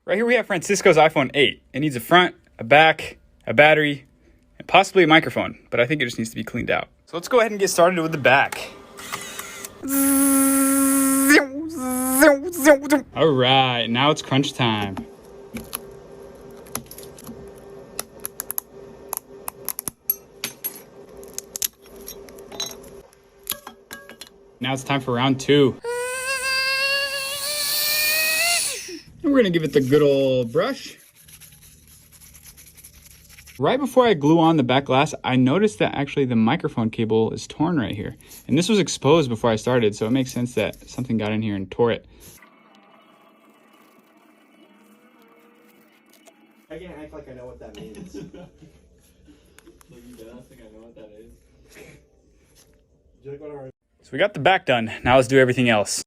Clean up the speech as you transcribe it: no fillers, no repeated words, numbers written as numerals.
Right here we have Francisco's iPhone 8. It needs a front, a back, a battery, and possibly a microphone, but I think it just needs to be cleaned out. So let's go ahead and get started with the back. All right, now it's crunch time. Now it's time for round 2. And we're gonna give it the good old brush. Right before I glue on the back glass, I noticed that actually the microphone cable is torn right here. And this was exposed before I started, so it makes sense that something got in here and tore it. I can't act like I know what that means. Like you don't think I know what that is. So we got the back done. Now let's do everything else.